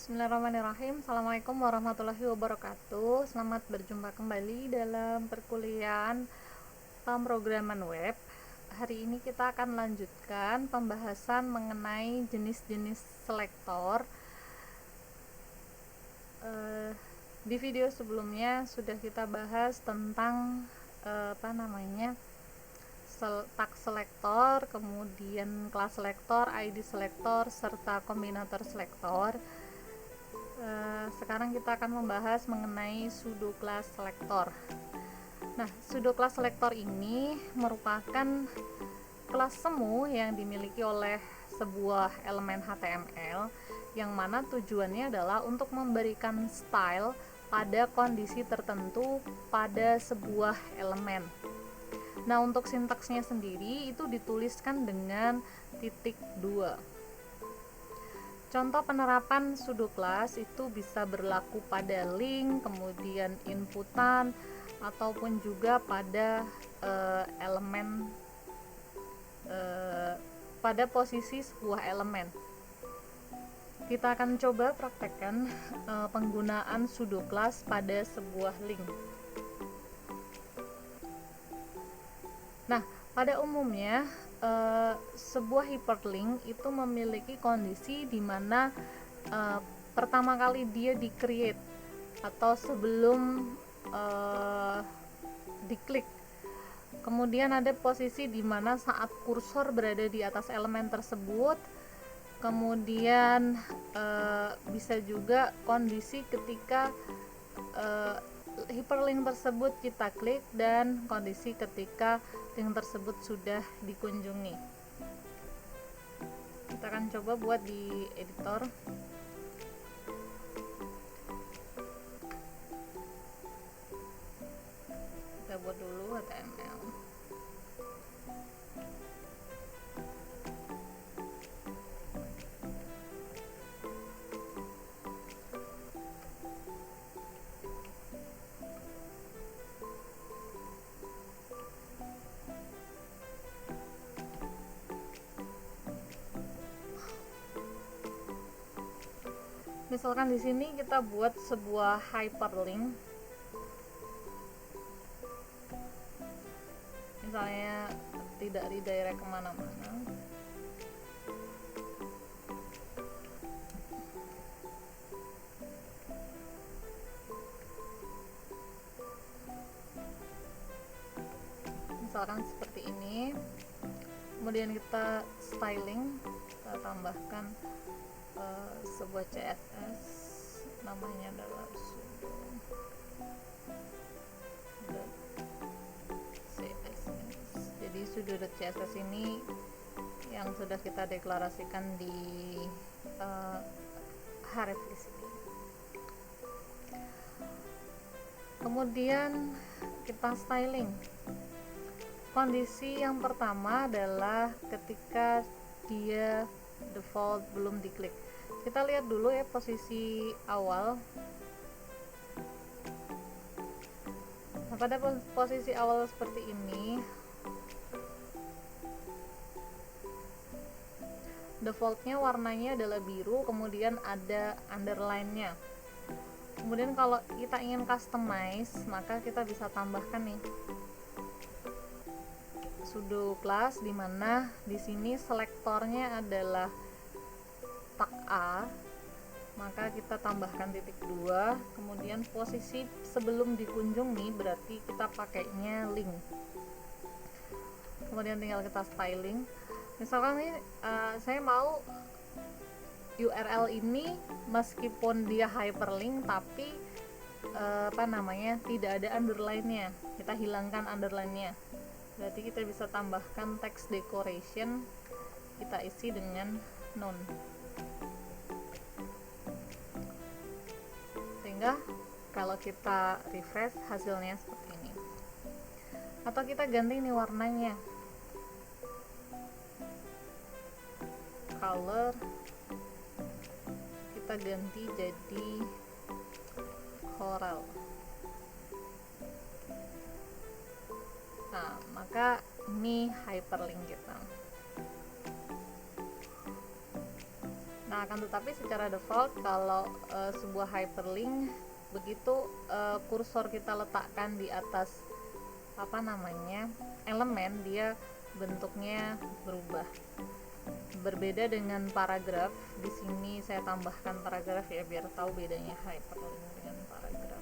Bismillahirrahmanirrahim. Assalamualaikum warahmatullahi wabarakatuh. Selamat berjumpa kembali dalam perkuliahan pemrograman web. Hari ini kita akan lanjutkan pembahasan mengenai jenis-jenis selektor. Di video sebelumnya sudah kita bahas tentang tag selektor, kemudian kelas selektor, ID selektor, serta kombinator selektor. Sekarang kita akan membahas mengenai pseudo class selektor. Nah, pseudo class selektor ini merupakan kelas semu yang dimiliki oleh sebuah elemen HTML yang mana tujuannya adalah untuk memberikan style pada kondisi tertentu pada sebuah elemen. Nah, untuk sintaksnya sendiri itu dituliskan dengan titik 2. Contoh penerapan pseudo class itu bisa berlaku pada link, kemudian inputan, ataupun juga pada elemen pada posisi sebuah elemen. Kita akan coba praktekkan penggunaan pseudo class pada sebuah link. Nah, pada umumnya sebuah hyperlink itu memiliki kondisi di mana pertama kali dia di-create atau sebelum diklik. Kemudian ada posisi di mana saat kursor berada di atas elemen tersebut. Kemudian bisa juga kondisi ketika hyperlink tersebut kita klik dan kondisi ketika link tersebut sudah dikunjungi. Kita akan coba buat di editor. Kita buat dulu HTML. Misalkan di sini kita buat sebuah hyperlink, misalnya tidak redirect kemana-mana. Misalkan seperti ini. Kemudian kita styling, kita tambahkan sebuah CSS, namanya adalah pseudo.css. Jadi pseudo.css ini yang sudah kita deklarasikan di href di sini. Kemudian kita styling. Kondisi yang pertama adalah ketika dia default belum diklik. Kita lihat dulu ya posisi awal. Nah, pada posisi awal seperti ini, defaultnya warnanya adalah biru, kemudian ada underline-nya. Kemudian kalau kita ingin customize, maka kita bisa tambahkan nih pseudo class, di mana di sini selektornya adalah tag A, maka kita tambahkan titik 2, kemudian posisi sebelum dikunjungi berarti kita pakainya link. Kemudian tinggal kita styling. Misalkan ini saya mau URL ini meskipun dia hyperlink tapi tidak ada underline-nya. Kita hilangkan underline-nya. Berarti kita bisa tambahkan text decoration, kita isi dengan none. Sehingga kalau kita refresh hasilnya seperti ini. Atau kita ganti nih warnanya, color kita ganti jadi coral. Nah, maka ini hyperlink kita. Nah, Nah, akan tetapi secara default kalau sebuah hyperlink begitu kursor kita letakkan di atas elemen, dia bentuknya berubah. Berbeda dengan paragraf. Di sini saya tambahkan paragraf ya biar tahu bedanya hyperlink dengan paragraf.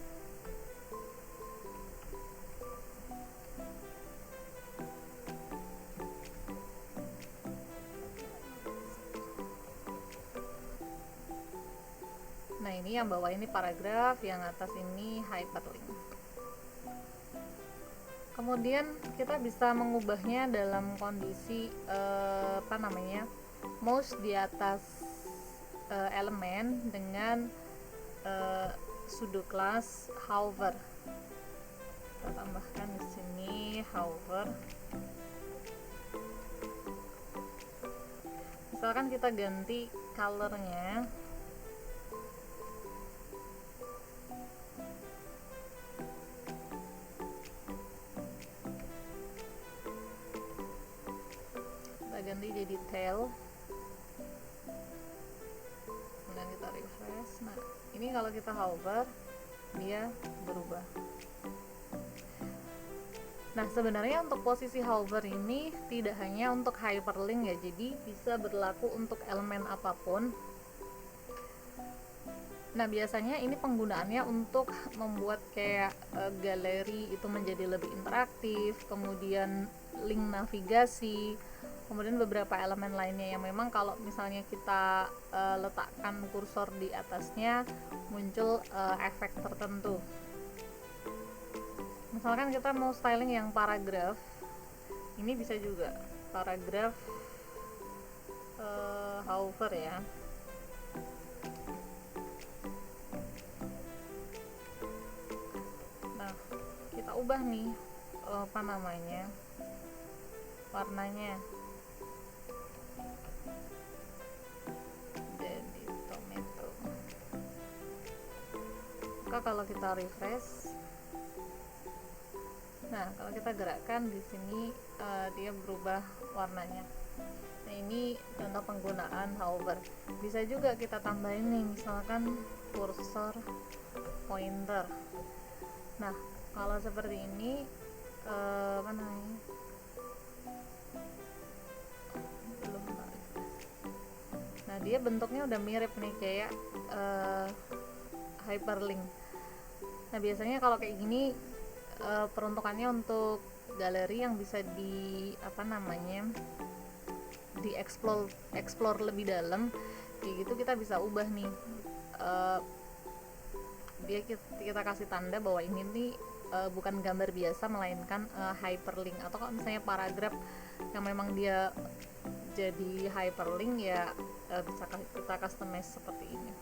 Nah, ini yang bawah ini paragraf, yang atas ini hyperlink. Kemudian kita bisa mengubahnya dalam kondisi mouse di atas elemen dengan sudo class hover. Kita tambahkan di sini hover. Misalkan kita ganti colornya, ganti jadi tail, kemudian kita refresh. Nah, ini kalau kita hover dia berubah. Nah, sebenarnya untuk posisi hover ini tidak hanya untuk hyperlink ya, jadi bisa berlaku untuk elemen apapun. Nah, biasanya ini penggunaannya untuk membuat kayak galeri itu menjadi lebih interaktif, kemudian link navigasi, kemudian beberapa elemen lainnya yang memang kalau misalnya kita letakkan kursor di atasnya muncul efek tertentu. Misalkan kita mau styling yang paragraf, ini bisa juga paragraf hover ya. Nah, kita ubah nih warnanya jadi tomato. Maka kalau kita refresh, nah kalau kita gerakkan di sini dia berubah warnanya. Nah, ini contoh penggunaan hover. Bisa juga kita tambahin nih, misalkan kursor pointer. Nah, kalau seperti ini nah dia bentuknya udah mirip nih kayak hyperlink. Nah, biasanya kalau kayak gini peruntukannya untuk galeri yang bisa di explore lebih dalam. Kayak gitu kita bisa ubah nih, dia kita kasih tanda bahwa ini nih bukan gambar biasa melainkan hyperlink. Atau kalau misalnya paragraf yang memang dia jadi hyperlink ya bisa kita customize seperti ini.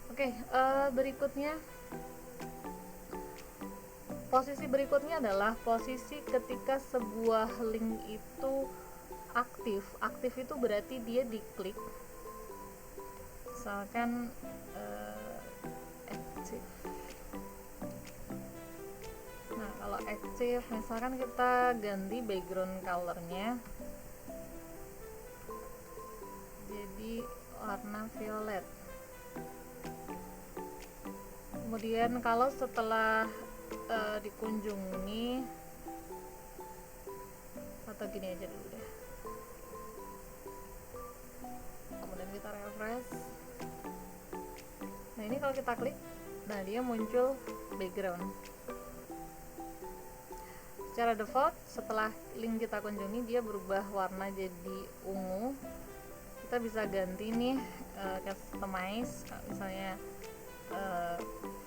Oke, posisi berikutnya adalah posisi ketika sebuah link itu aktif. Aktif itu berarti dia diklik. Misalkan active. Nah, kalau active, misalkan kita ganti background colornya jadi warna violet. Kemudian kalau setelah dikunjungi, atau gini aja dulu deh, kemudian kita refresh. Nah, ini kalau kita klik, nah dia muncul background. Secara default setelah link kita kunjungi dia berubah warna jadi ungu. Kita bisa ganti nih, customize, misalnya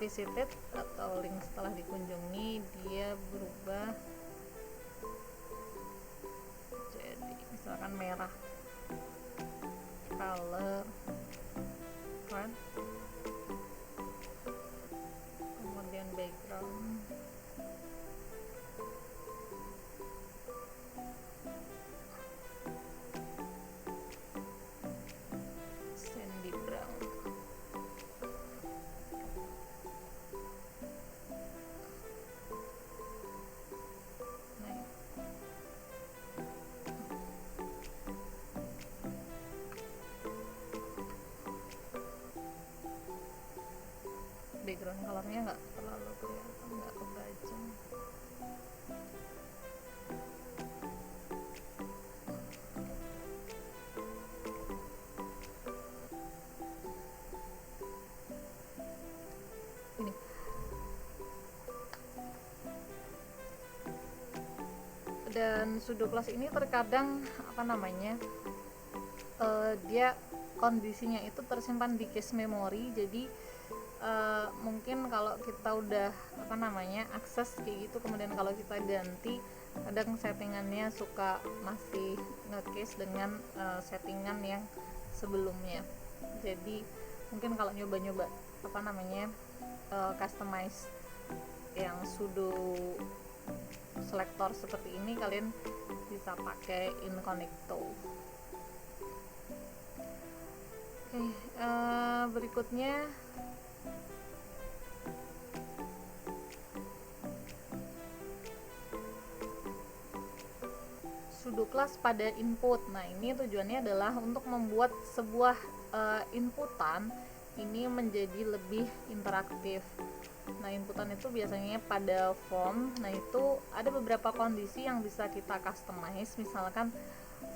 visited atau link setelah dikunjungi dia berubah jadi misalkan merah, color red, kemudian background sandy brown. background colornya nggak terlalu kelihatan, nggak kebaca. Ini dan pseudo class ini terkadang dia kondisinya itu tersimpan di cache memory. Jadi mungkin kalau kita udah akses kayak gitu, kemudian kalau kita ganti, kadang settingannya suka masih nge-cache dengan settingan yang sebelumnya. Jadi mungkin kalau nyoba-nyoba customize yang pseudo selector seperti ini, kalian bisa pakai Incognito. Oke, berikutnya pseudo class pada input. Nah, ini tujuannya adalah untuk membuat sebuah inputan ini menjadi lebih interaktif. Nah, inputan itu biasanya pada form. Nah, itu ada beberapa kondisi yang bisa kita customize. Misalkan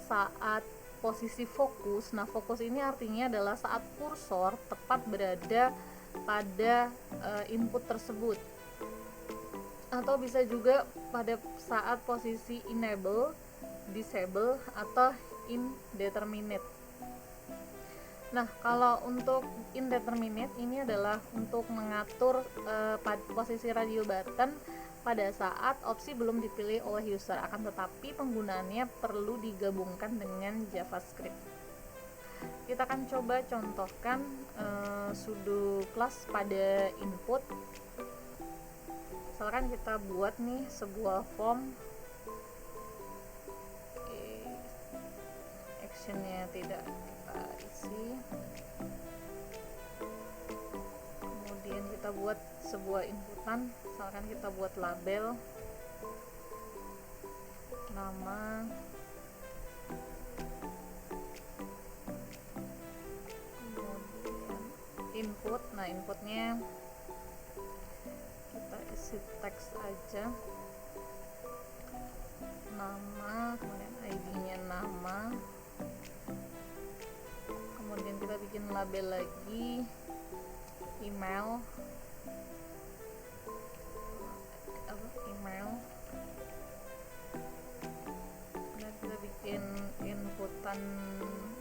saat posisi fokus. Nah, fokus ini artinya adalah saat kursor tepat berada pada input tersebut. Atau bisa juga pada saat posisi enable, disable, atau indeterminate. Nah, kalau untuk indeterminate ini adalah untuk mengatur posisi radio button pada saat opsi belum dipilih oleh user, akan tetapi penggunaannya perlu digabungkan dengan JavaScript. Kita akan coba contohkan pseudo class pada input. Misalkan kita buat nih sebuah form, actionnya tidak kita isi, kemudian kita buat sebuah inputan. Misalkan kita buat label, nama, kemudian input. Nah, inputnya kita isi teks aja, nama, kemudian ID-nya nama, kemudian kita bikin label lagi, email, dan kita bikin inputan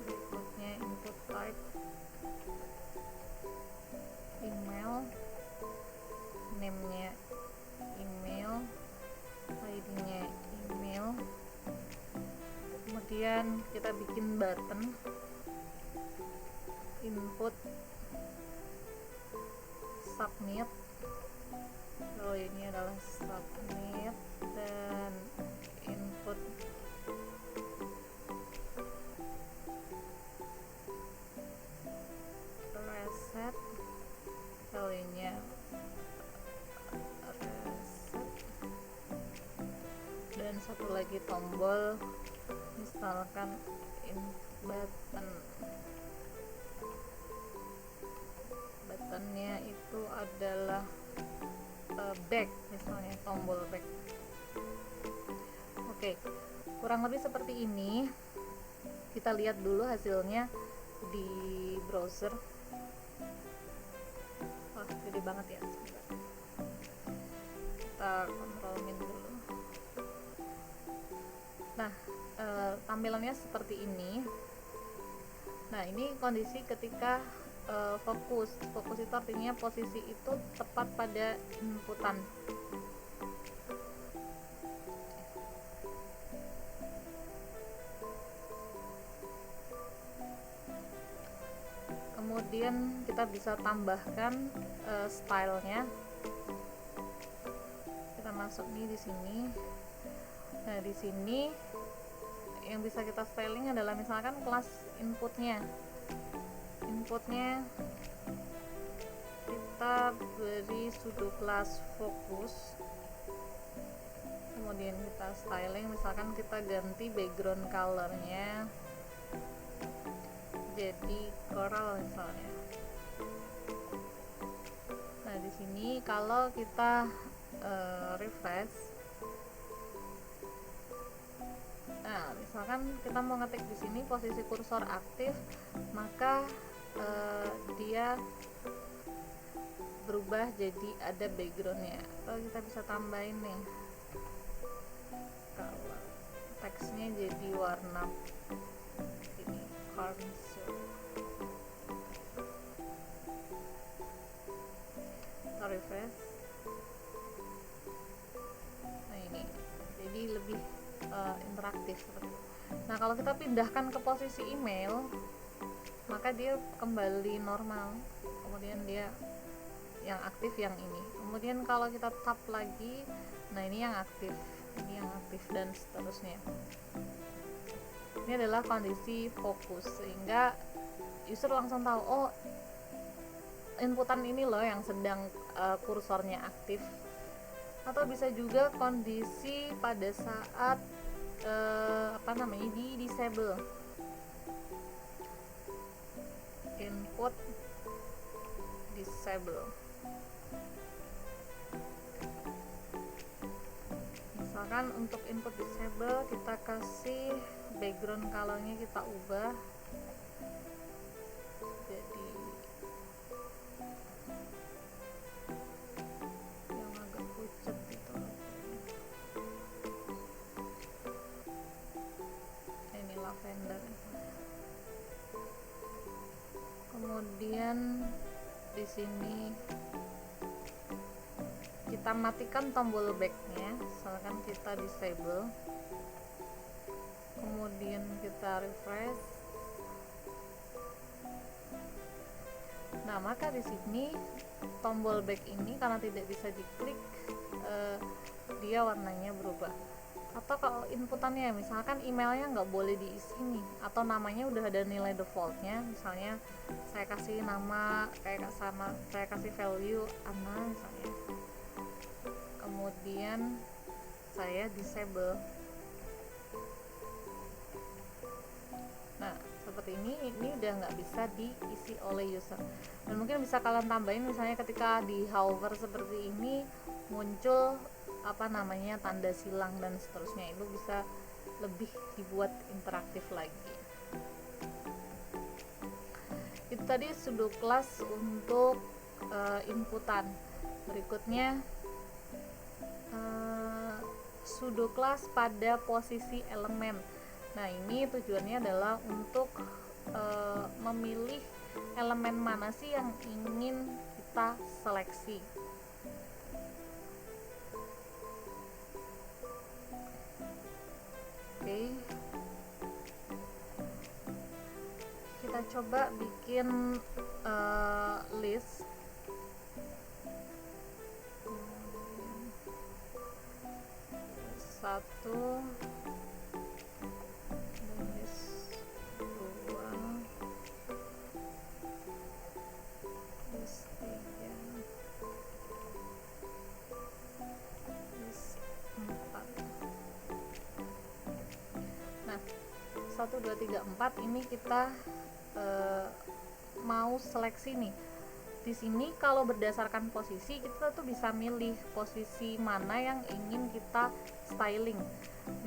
berikutnya, input type email, name-nya email, ID-nya email, kemudian kita bikin button, input submit. Kalau ini adalah submit, dan input reset. Kalau ini reset, dan satu lagi tombol, misalkan buttonnya itu adalah back, misalnya tombol back. Oke, kurang lebih seperti ini. Kita lihat dulu hasilnya di browser. Wah, gede banget ya. Sebentar, kita kontrol min dulu. Nah, tampilannya seperti ini. Nah, ini kondisi ketika fokus itu artinya posisi itu tepat pada inputan. Kemudian kita bisa tambahkan stylenya. Kita masuk nih di sini. Nah, di sini yang bisa kita styling adalah misalkan kelas inputnya kita beri pseudo class fokus, kemudian kita styling, misalkan kita ganti background colornya jadi coral misalnya. Nah, di kalau kita refresh, nah misalkan kita mau ngetik di sini posisi kursor aktif, maka dia berubah jadi ada backgroundnya. Atau kita bisa tambahin nih, kalau teksnya jadi warna ini, cursive. Refresh. Nah ini jadi lebih interaktif seperti itu. Nah kalau kita pindahkan ke posisi email, maka dia kembali normal, kemudian dia yang aktif yang ini. Kemudian kalau kita tap lagi, nah ini yang aktif, ini yang aktif, dan seterusnya. Ini adalah kondisi fokus, sehingga user langsung tahu, oh inputan ini loh yang sedang kursornya aktif. Atau bisa juga kondisi pada saat di disable, input disable. Misalkan untuk input disable kita kasih background colornya, kita ubah jadi yang agak pucat gitu. Ini lavender. Kemudian di sini kita matikan tombol backnya, misalkan kita disable, kemudian kita refresh. Nah maka di sini tombol back ini karena tidak bisa diklik, dia warnanya berubah. Atau kalau inputannya misalkan emailnya nggak boleh diisi nih, atau namanya udah ada nilai defaultnya, misalnya saya kasih nama kayak sama, saya kasih value Anna misalnya, kemudian saya disable. Nah seperti ini udah nggak bisa diisi oleh user. Dan mungkin bisa kalian tambahin, misalnya ketika di hover seperti ini muncul tanda silang dan seterusnya, itu bisa lebih dibuat interaktif lagi. Itu tadi sudo class untuk inputan. Berikutnya sudo class pada posisi elemen. Nah ini tujuannya adalah untuk memilih elemen mana sih yang ingin kita seleksi. Oke, kita coba bikin list. Satu, list dua, list tiga, list empat. Nah 1, 2, 3, 4 ini kita mau seleksi nih. Di sini kalau berdasarkan posisi, kita tuh bisa milih posisi mana yang ingin kita styling.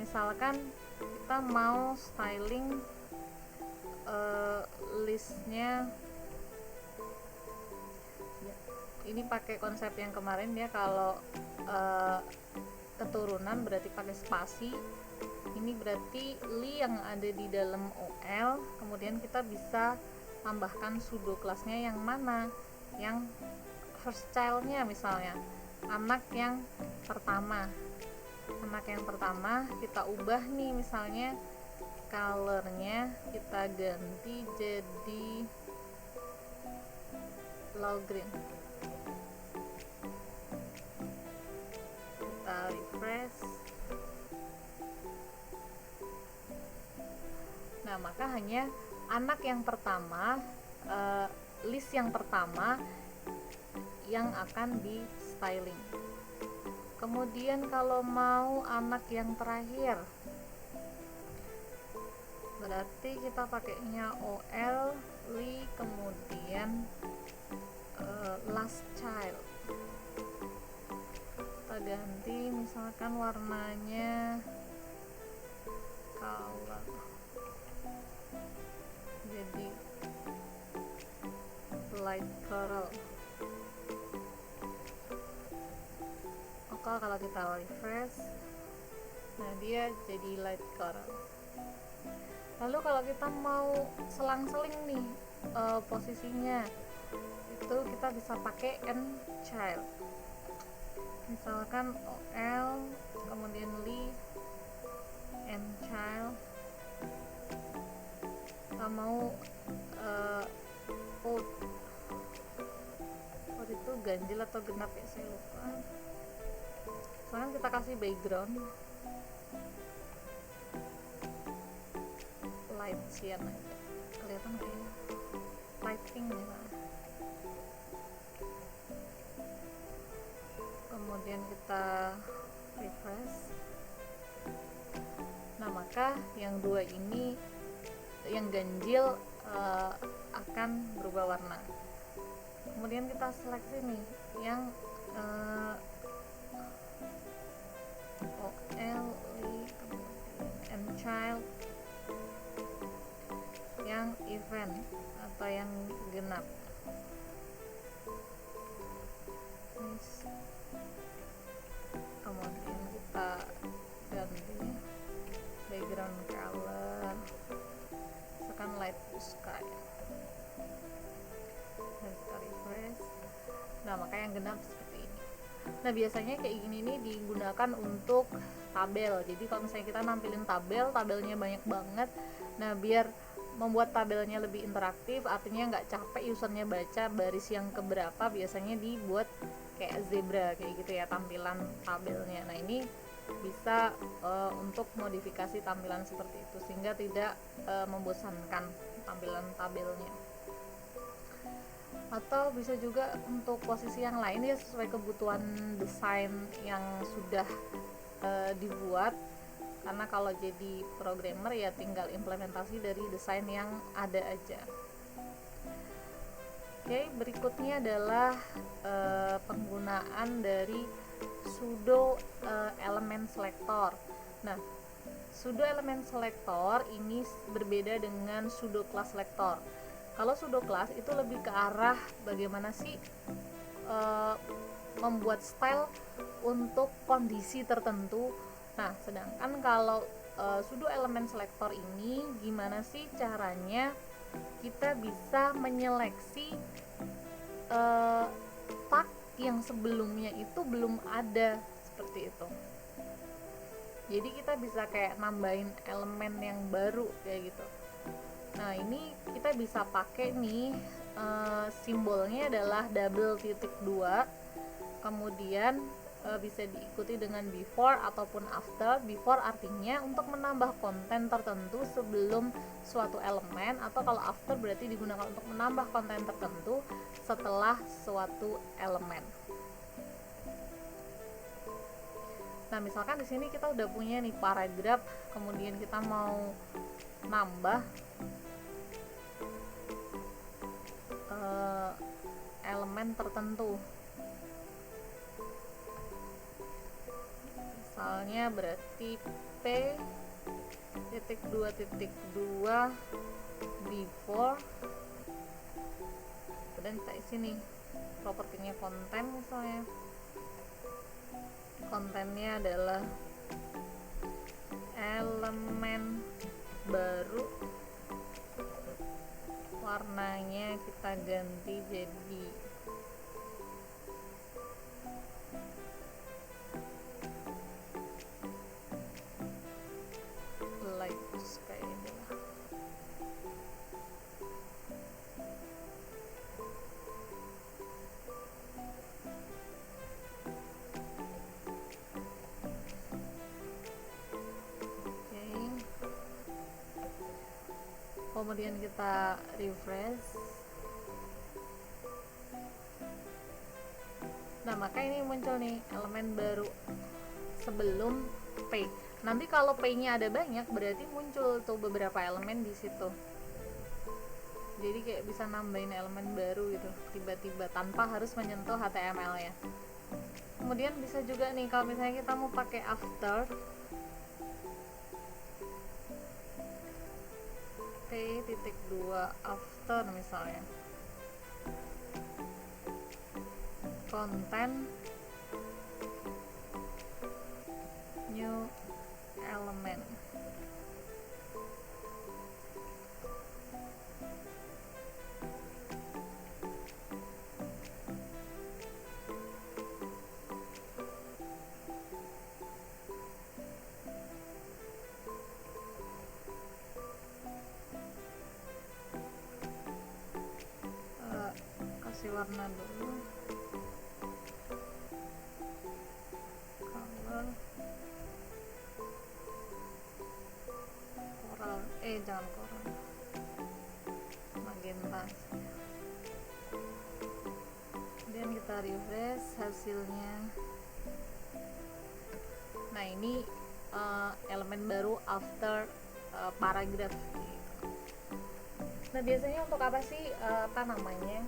Misalkan kita mau styling listnya ya, ini pakai konsep yang kemarin ya, kalau keturunan berarti pakai spasi. Ini berarti li yang ada di dalam OL, kemudian kita bisa tambahkan sudo kelasnya yang mana, yang first child-nya, misalnya anak yang pertama. Anak yang pertama kita ubah nih, misalnya colornya kita ganti jadi low green. Kita refresh. Nah maka hanya anak yang pertama, list yang pertama yang akan di styling. Kemudian kalau mau anak yang terakhir, berarti kita pakainya OL li kemudian last child. ganti misalkan warnanya color, jadi light coral. Oke, kalau kita refresh, nah dia jadi light coral. Lalu kalau kita mau selang-seling nih posisinya, itu kita bisa pakai and child. Misalkan OL kemudian leaf and child. Kita mau out itu ganjil atau genap ya, saya lupa. Sekarang kita kasih background light cyan aja, kelihatan kayaknya light pink misalnya. Kemudian kita refresh. Nah, maka yang dua ini, yang ganjil akan berubah warna. Kemudian kita seleksi nih yang OL and child, yang event atau yang genap. Kemudian kita ganti background color, misalkan light blue sky. Dan kita refresh. Nah, maka yang genap seperti ini. Nah, biasanya kayak gini nih digunakan untuk tabel. Jadi kalau misalnya kita nampilin tabelnya banyak banget. Nah, biar membuat tabelnya lebih interaktif, artinya nggak capek usernya baca baris yang keberapa, biasanya dibuat kayak zebra kayak gitu ya tampilan tabelnya. Nah, ini bisa untuk modifikasi tampilan seperti itu sehingga tidak membosankan tampilan tabelnya. Atau bisa juga untuk posisi yang lain ya, sesuai kebutuhan desain yang sudah dibuat. Karena kalau jadi programmer ya tinggal implementasi dari desain yang ada aja. Oke, berikutnya adalah penggunaan dari pseudo element selector. Nah, pseudo element selector ini berbeda dengan pseudo class selector. Kalau pseudo class itu lebih ke arah bagaimana sih membuat style untuk kondisi tertentu. Nah, sedangkan kalau pseudo element selector ini gimana sih caranya kita bisa menyeleksi tag yang sebelumnya itu belum ada, seperti itu. Jadi kita bisa kayak nambahin elemen yang baru kayak gitu. Nah, ini kita bisa pakai nih simbolnya adalah double titik 2, kemudian bisa diikuti dengan before ataupun after. Before artinya untuk menambah konten tertentu sebelum suatu elemen, atau kalau after berarti digunakan untuk menambah konten tertentu setelah suatu elemen. Nah, misalkan di sini kita udah punya nih paragraf, kemudian kita mau nambah elemen tertentu. Misalnya berarti P.2.2 before, dan kita isi nih propertinya konten, misalnya kontennya adalah elemen baru, warnanya kita ganti jadi light kayak ini lah. Kemudian kita refresh. Nah, maka ini muncul nih elemen baru sebelum P. Nanti kalau P-nya ada banyak berarti muncul tuh beberapa elemen di situ. Jadi kayak bisa nambahin elemen baru gitu tiba-tiba tanpa harus menyentuh HTML-nya. Kemudian bisa juga nih kalau misalnya kita mau pakai after, T.2 after misalnya, content new element. Kasih warna dulu, color coral, jangan coral, magenta. Kemudian kita refresh hasilnya. Nah ini elemen baru after paragraph gitu. Nah biasanya untuk apa sih apa namanya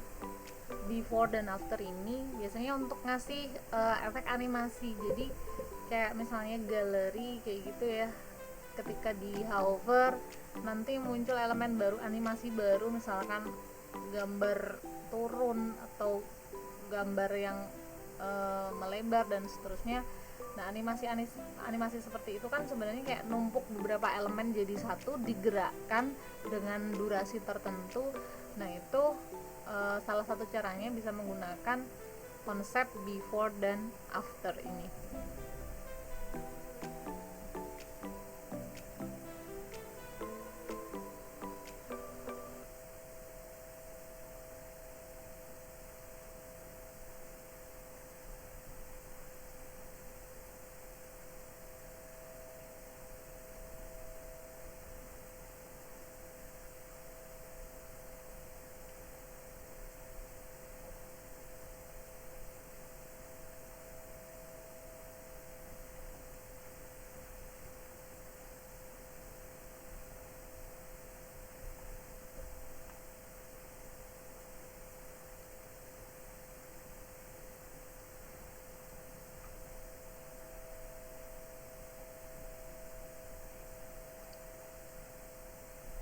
before dan after ini? Biasanya untuk ngasih efek animasi. Jadi kayak misalnya galeri kayak gitu ya, ketika di hover nanti muncul elemen baru, animasi baru, misalkan gambar turun atau gambar yang melebar dan seterusnya. Nah animasi seperti itu kan sebenarnya kayak numpuk beberapa elemen jadi satu, digerakkan dengan durasi tertentu. Nah itu salah satu caranya bisa menggunakan konsep before dan after ini.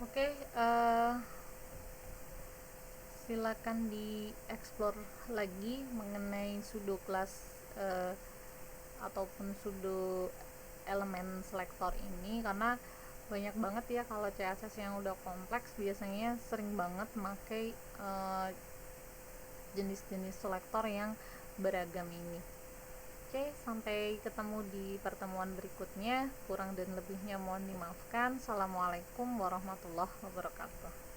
Oke, silakan dieksplor lagi mengenai pseudo class ataupun pseudo elemen selector ini, karena banyak banget ya kalau CSS yang udah kompleks biasanya sering banget pakai jenis-jenis selektor yang beragam ini. Oke, sampai ketemu di pertemuan berikutnya. Kurang dan lebihnya mohon dimaafkan. Assalamualaikum warahmatullahi wabarakatuh.